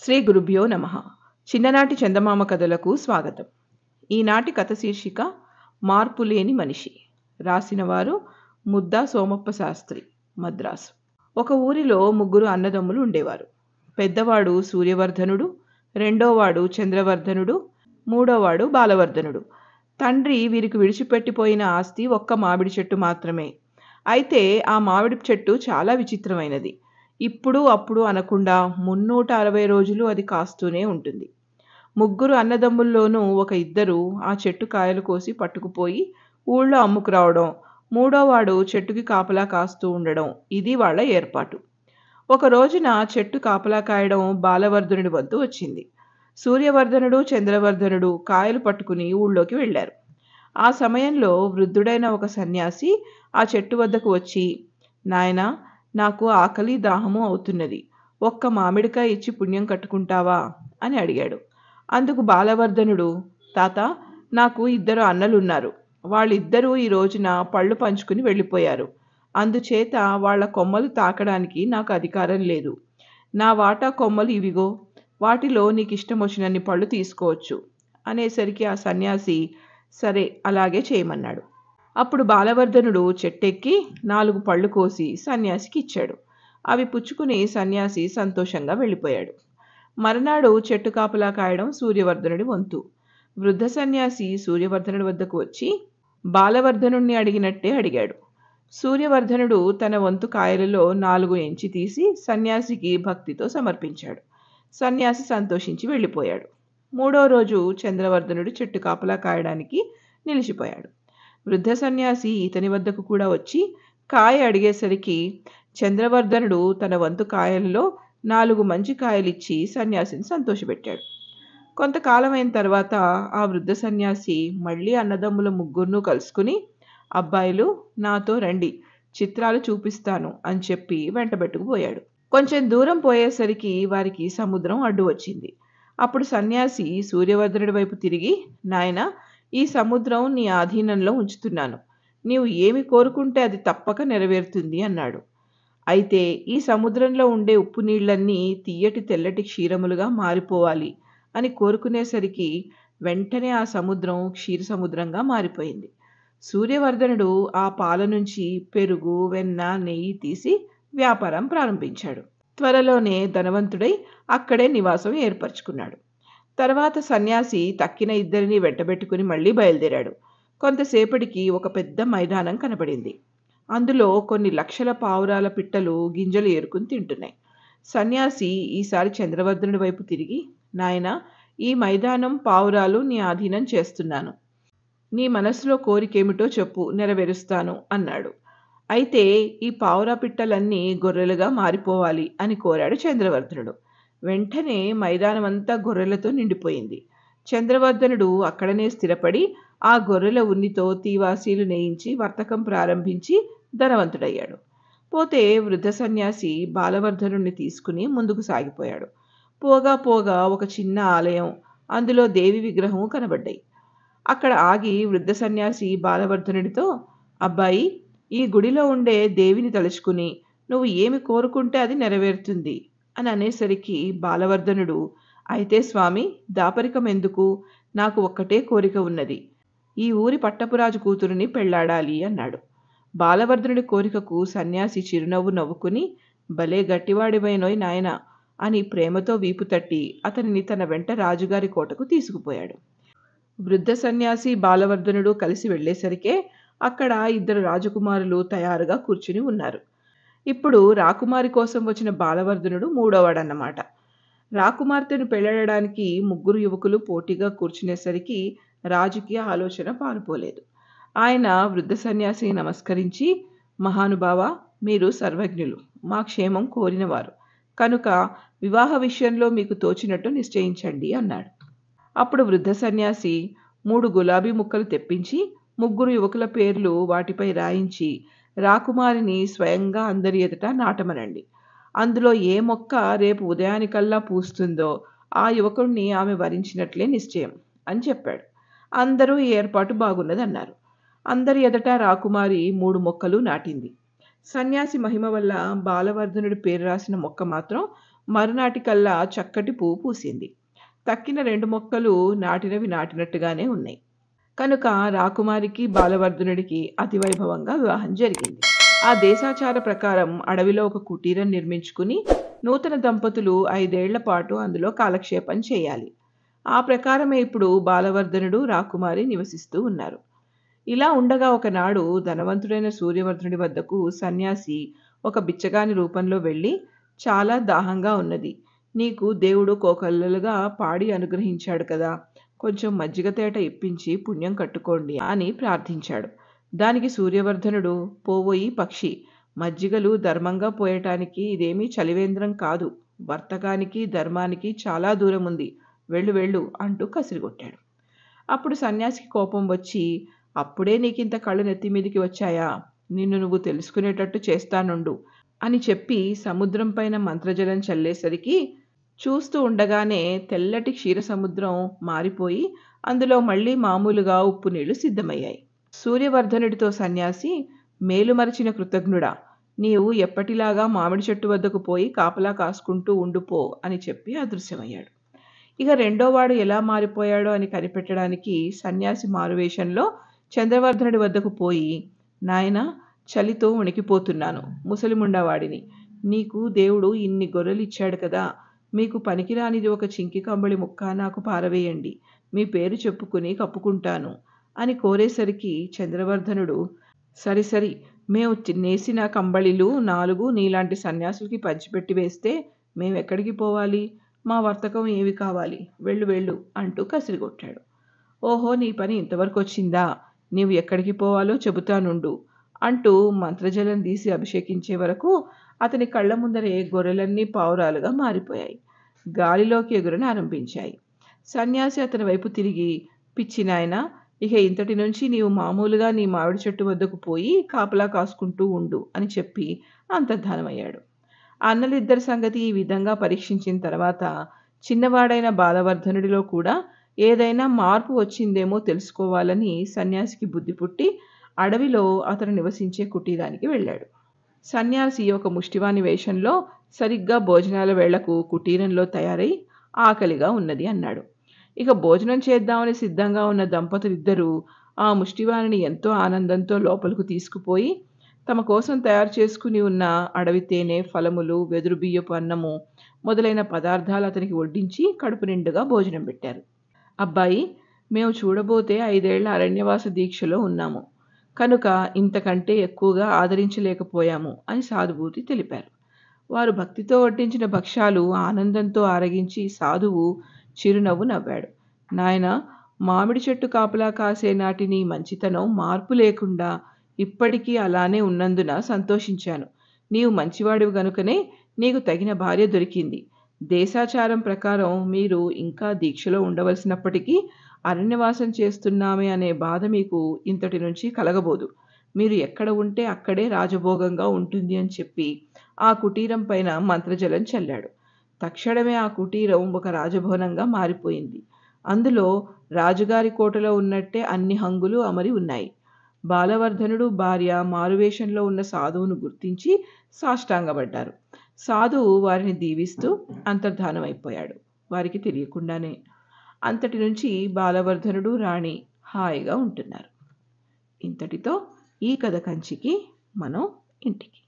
శ్రీ గురుభ్యో నమః. చిన్ననాటి చందమామ కథలకు స్వాగతం. ఈనాటి కథ శీర్షిక మార్పులేని మనిషి. రాసినవారు ముద్దా సోమప్ప శాస్త్రి, మద్రాసు. ఒక ఊరిలో ముగ్గురు అన్నదమ్ములు ఉండేవారు. పెద్దవాడు సూర్యవర్ధనుడు, రెండోవాడు చంద్రవర్ధనుడు, మూడోవాడు బాలవర్ధనుడు. తండ్రి వీరికి విడిచిపెట్టిపోయిన ఆస్తి ఒక్క మామిడి చెట్టు మాత్రమే. అయితే ఆ మామిడి చెట్టు చాలా విచిత్రమైనది. ఇప్పుడు అప్పుడు అనకుండా 360 రోజులు అది కాస్తూనే ఉంటుంది. ముగ్గురు అన్నదమ్ముల్లోనూ ఒక ఇద్దరు ఆ చెట్టు కాయలు కోసి పట్టుకుపోయి ఊళ్ళో అమ్ముకురావడం, మూడోవాడు చెట్టుకి కాపలా కాస్తూ ఉండడం, ఇది వాళ్ళ ఏర్పాటు. ఒక రోజున చెట్టు కాపలా కాయడం బాలవర్ధనుడి వంతు వచ్చింది. సూర్యవర్ధనుడు, చంద్రవర్ధనుడు కాయలు పట్టుకుని ఊళ్ళోకి వెళ్ళారు. ఆ సమయంలో వృద్ధుడైన ఒక సన్యాసి ఆ చెట్టు వద్దకు వచ్చి, నాయనా, నాకు ఆకలి దాహము అవుతున్నది, ఒక్క మామిడికాయ ఇచ్చి పుణ్యం కట్టుకుంటావా అని అడిగాడు. అందుకు బాలవర్ధనుడు, తాత, నాకు ఇద్దరు అన్నలున్నారు. వాళ్ళిద్దరూ ఈ రోజున పళ్ళు పంచుకుని వెళ్ళిపోయారు. అందుచేత వాళ్ళ కొమ్మలు తాకడానికి నాకు అధికారం లేదు. నా వాటా కొమ్మలు ఇవిగో, వాటిలో నీకు ఇష్టం వచ్చినన్ని పళ్ళు తీసుకోవచ్చు అనేసరికి ఆ సన్యాసి సరే అలాగే చేయమన్నాడు. అప్పుడు బాలవర్ధనుడు చెట్టెక్కి 4 పళ్ళు కోసి సన్యాసికి ఇచ్చాడు. అవి పుచ్చుకుని సన్యాసి సంతోషంగా వెళ్ళిపోయాడు. మరునాడు చెట్టు కాపలా కాయడం సూర్యవర్ధనుడి వంతు. వృద్ధ సన్యాసి సూర్యవర్ధనుడి వద్దకు వచ్చి బాలవర్ధనుణ్ణి అడిగినట్టే అడిగాడు. సూర్యవర్ధనుడు తన వంతు కాయలలో 4 ఎంచి తీసి సన్యాసికి భక్తితో సమర్పించాడు. సన్యాసి సంతోషించి వెళ్ళిపోయాడు. మూడో రోజు చంద్రవర్ధనుడు చెట్టు కాపలా కాయడానికి నిలిచిపోయాడు. వృద్ధ సన్యాసి ఇతని వద్దకు కూడా వచ్చి కాయ అడిగేసరికి చంద్రవర్ధనుడు తన వంతు కాయలలో 4 మంచి కాయలిచ్చి సన్యాసిని సంతోషపెట్టాడు. కొంతకాలమైన తర్వాత ఆ వృద్ధ సన్యాసి మళ్ళీ అన్నదమ్ముల ముగ్గురును కలుసుకుని, అబ్బాయిలు, నాతో రండి, చిత్రాలు చూపిస్తాను అని చెప్పి వెంటబెట్టుకుపోయాడు. కొంచెం దూరం పోయేసరికి వారికి సముద్రం అడ్డు వచ్చింది. అప్పుడు సన్యాసి సూర్యవర్ధనుడి వైపు తిరిగి, నాయనా, ఈ సముద్రం నీ ఆధీనంలో ఉంచుతున్నాను. నీవు ఏమి కోరుకుంటే అది తప్పక నెరవేరుతుంది అన్నాడు. అయితే ఈ సముద్రంలో ఉండే ఉప్పు నీళ్లన్నీ తీయటి తెల్లటి క్షీరములుగా మారిపోవాలి అని కోరుకునేసరికి వెంటనే ఆ సముద్రం క్షీర సముద్రంగా మారిపోయింది. సూర్యవర్ధనుడు ఆ పాల నుంచి పెరుగు, వెన్న, నెయ్యి తీసి వ్యాపారం ప్రారంభించాడు. త్వరలోనే ధనవంతుడై అక్కడే నివాసం ఏర్పరచుకున్నాడు. తర్వాత సన్యాసి తక్కిన ఇద్దరిని వెంటబెట్టుకుని మళ్ళీ బయలుదేరాడు. కొంతసేపటికి ఒక పెద్ద మైదానం కనబడింది. అందులో కొన్ని లక్షల పావురాల పిట్టలు గింజలు ఏరుకుని తింటున్నాయి. సన్యాసి ఈసారి చంద్రవర్ధనుడి వైపు తిరిగి, నాయనా, ఈ మైదానం పావురాలు నీ ఆధీనం చేస్తున్నాను. నీ మనసులో కోరికేమిటో చెప్పు, నెరవేరుస్తాను అన్నాడు. అయితే ఈ పావురా పిట్టలన్నీ గొర్రెలుగా మారిపోవాలి అని కోరాడు చంద్రవర్ధనుడు. వెంటనే మైదానమంతా గొర్రెలతో నిండిపోయింది. చంద్రవర్ధనుడు అక్కడనే స్థిరపడి ఆ గొర్రెల ఉన్నితో తీవాసీలు నేయించి వర్తకం ప్రారంభించి ధనవంతుడయ్యాడు. పోతే వృద్ధ సన్యాసి బాలవర్ధనుణ్ణి తీసుకుని ముందుకు సాగిపోయాడు. పోగా పోగా ఒక చిన్న ఆలయం, అందులో దేవి విగ్రహం కనబడ్డాయి. అక్కడ ఆగి వృద్ధ సన్యాసి బాలవర్ధనుడితో, అబ్బాయి, ఈ గుడిలో ఉండే దేవిని తలుచుకుని నువ్వు ఏమి కోరుకుంటే అది నెరవేరుతుంది అని అనేసరికి బాలవర్ధనుడు, అయితే స్వామి, దాపరికం ఎందుకు, నాకు ఒక్కటే కోరిక ఉన్నది, ఈ ఊరి పట్టపురాజు కూతురుని పెళ్లాడాలి అన్నాడు. బాలవర్ధనుడి కోరికకు సన్యాసి చిరునవ్వు నవ్వుకుని, భలే గట్టివాడివైనోయ్ నాయనా అని ప్రేమతో వీపు తట్టి అతనిని తన వెంట రాజుగారి కోటకు తీసుకుపోయాడు. వృద్ధ సన్యాసి బాలవర్ధనుడు కలిసి వెళ్లేసరికే అక్కడ ఇద్దరు రాజకుమారులు తయారుగా కూర్చుని ఉన్నారు. ఇప్పుడు రాకుమారి కోసం వచ్చిన బాలవర్ధనుడు మూడోవాడన్నమాట. రాకుమార్తెను పెళ్లాడడానికి ముగ్గురు యువకులు పోటీగా కూర్చునేసరికి రాజుకి ఆలోచన పాలుపోలేదు. ఆయన వృద్ధ సన్యాసిని నమస్కరించి, మహానుభావ, మీరు సర్వజ్ఞులు, మా క్షేమం కోరినవారు, కనుక వివాహ విషయంలో మీకు తోచినట్టు నిశ్చయించండి అన్నాడు. అప్పుడు వృద్ధ సన్యాసి 3 గులాబీ ముక్కలు తెప్పించి ముగ్గురు యువకుల పేర్లు వాటిపై రాయించి రాకుమారిని స్వయంగా అందరి ఎదుట నాటమనండి. అందులో ఏ మొక్క రేపు ఉదయానికల్లా పూస్తుందో ఆ యువకుణ్ణి ఆమె వరించినట్లే నిశ్చయం అని చెప్పాడు. అందరూ ఈ ఏర్పాటు బాగున్నదన్నారు. అందరి ఎదుట రాకుమారి 3 మొక్కలు నాటింది. సన్యాసి మహిమ వల్ల బాలవర్ధనుడి పేరు రాసిన మొక్క మాత్రం మరునాటికల్లా చక్కటి పువ్వు పూసింది. తక్కిన 2 మొక్కలు నాటినవి నాటినట్టుగానే ఉన్నాయి. కనుక రాకుమారికి బాలవర్ధనుడికి అతివైభవంగా వివాహం జరిగింది. ఆ దేశాచార ప్రకారం అడవిలో ఒక కుటీరం నిర్మించుకుని నూతన దంపతులు 5 ఏళ్ల పాటు అందులో కాలక్షేపం చేయాలి. ఆ ప్రకారమే ఇప్పుడు బాలవర్ధనుడు రాకుమారి నివసిస్తూ ఉన్నారు. ఇలా ఉండగా ఒకనాడు ధనవంతుడైన సూర్యవర్ధనుడి వద్దకు సన్యాసి ఒక బిచ్చగాని రూపంలో వెళ్ళి, చాలా దాహంగా ఉన్నది, నీకు దేవుడు కోకొల్లలుగా పాడి అనుగ్రహించాడు కదా, కొంచెం మజ్జిగ తేట ఇప్పించి పుణ్యం కట్టుకోండి అని ప్రార్థించాడు. దానికి సూర్యవర్ధనుడు, పోవోయి పక్షి, మజ్జిగలు ధర్మంగా పోయటానికి ఇదేమీ చలివేంద్రం కాదు, వర్తకానికి ధర్మానికి చాలా దూరం ఉంది, వెళ్ళు వెళ్ళు అంటూ కసిరిగొట్టాడు. అప్పుడు సన్యాసికి కోపం వచ్చి, అప్పుడే నీకింత కళ్ళు నెత్తి మీదికి వచ్చాయా, నిన్ను నువ్వు తెలుసుకునేటట్టు చేస్తానుండు అని చెప్పి సముద్రం పైన మంత్రజలం చల్లేసరికి చూస్తూ ఉండగానే తెల్లటి క్షీరసముద్రం మారిపోయి అందులో మళ్ళీ మామూలుగా ఉప్పు నీళ్లు సిద్ధమయ్యాయి. సూర్యవర్ధనుడితో సన్యాసి, మేలుమరచిన కృతజ్ఞుడా, నీవు ఎప్పటిలాగా మామిడి చెట్టు వద్దకు పోయి కాపలా కాసుకుంటూ ఉండిపో అని చెప్పి అదృశ్యమయ్యాడు. ఇక రెండోవాడు ఎలా మారిపోయాడో అని కనిపెట్టడానికి సన్యాసి మారువేషంలో చంద్రవర్ధనుడి వద్దకు పోయి, నాయనా, చలితో వణికిపోతున్నాను, ముసలిముండవాడిని, నీకు దేవుడు ఇన్ని గొర్రెలు ఇచ్చాడు కదా, మీకు పనికిరానిది ఒక చింకి కంబళి ముక్క నాకు పారవేయండి, మీ పేరు చెప్పుకుని కప్పుకుంటాను అని కోరేసరికి చంద్రవర్ధనుడు, సరి మేము నేసిన కంబళిలు 4 నీలాంటి సన్యాసులకి పంచిపెట్టి వేస్తే మేమెక్కడికి పోవాలి, మా వర్తకం ఏవి కావాలి, వెళ్ళు వెళ్ళు అంటూ కసిరిగొట్టాడు. ఓహో, నీ పని ఇంతవరకు వచ్చిందా, నీవు ఎక్కడికి పోవాలో చెబుతానుండు అంటూ మంత్రజలం తీసి అభిషేకించే వరకు అతని కళ్ళ ముందరే గొర్రెలన్నీ పావురాలుగా మారిపోయాయి, గాలిలోకి ఎగురనారంభించాయి. సన్యాసి అతని వైపు తిరిగి, పిచ్చి నాయనా, ఇక ఇంతటి నుంచి నీవు మామూలుగా నీ మామిడి చెట్టు వద్దకు పోయి కాపలా కాసుకుంటూ ఉండు అని చెప్పి అంతర్ధానమయ్యాడు. అన్నలిద్దరి సంగతి ఈ విధంగా పరీక్షించిన తర్వాత చిన్నవాడైన బాలవర్ధనుడిలో కూడా ఏదైనా మార్పు వచ్చిందేమో తెలుసుకోవాలని సన్యాసికి బుద్ధి పుట్టి అడవిలో అతను నివసించే కుటీరానికి వెళ్ళాడు. సన్యాసి ఒక ముష్టివాని వేషంలో సరిగ్గా భోజనాల వేళకు కుటీరంలో తయారై ఆకలిగా ఉన్నది అన్నాడు. ఇక భోజనం చేద్దామని సిద్ధంగా ఉన్న దంపతులిద్దరూ ఆ ముష్టివాణిని ఎంతో ఆనందంతో లోపలకు తీసుకుపోయి తమ కోసం తయారు చేసుకుని ఉన్న అడవి తేనె, ఫలములు, వెదురు బియ్యపు అన్నము మొదలైన పదార్థాలు అతనికి వడ్డించి కడుపు నిండుగా భోజనం పెట్టారు. అబ్బాయి, మేము చూడబోతే 5 ఏళ్ల అరణ్యవాస దీక్షలో ఉన్నాము కనుక ఇంతకంటే ఎక్కువగా ఆదరించలేకపోయాము అని సాధుభూతి తెలిపారు. వారు భక్తితో వడ్డించిన భక్ష్యాలు ఆనందంతో ఆరగించి సాధువు చిరునవ్వు నవ్వాడు. నాయనా, మామిడి చెట్టు కాపలా కాసే నాటి నీ మంచితనం మార్పు లేకుండా ఇప్పటికీ అలానే ఉన్నందున సంతోషించాను. నీవు మంచివాడివి గనుకనే నీకు తగిన భార్య దొరికింది. దేశాచారం ప్రకారం మీరు ఇంకా దీక్షలో ఉండవలసినప్పటికీ అరణ్యవాసం చేస్తున్నామే అనే బాధ మీకు ఇంతటి నుంచి కలగబోదు. మీరు ఎక్కడ ఉంటే అక్కడే రాజభోగంగా ఉంటుంది అని చెప్పి ఆ కుటీరం పైన మంత్రజలం చల్లాడు. తక్షణమే ఆ కుటీరం ఒక రాజభవనంగా మారిపోయింది. అందులో రాజుగారి కోటలో ఉన్నట్టే అన్ని హంగులు అమరి ఉన్నాయి. బాలవర్ధనుడు భార్య మారువేషంలో ఉన్న సాధువును గుర్తించి సాష్టాంగపడ్డారు. సాధువు వారిని దీవిస్తూ అంతర్ధానమైపోయాడు, వారికి తెలియకుండానే. అంతటి నుంచి బాలవర్ధనుడు, రాణి హాయిగా ఉంటున్నారు. ఇంతటితో ఈ కథ కంచికి, మనం ఇంటికి.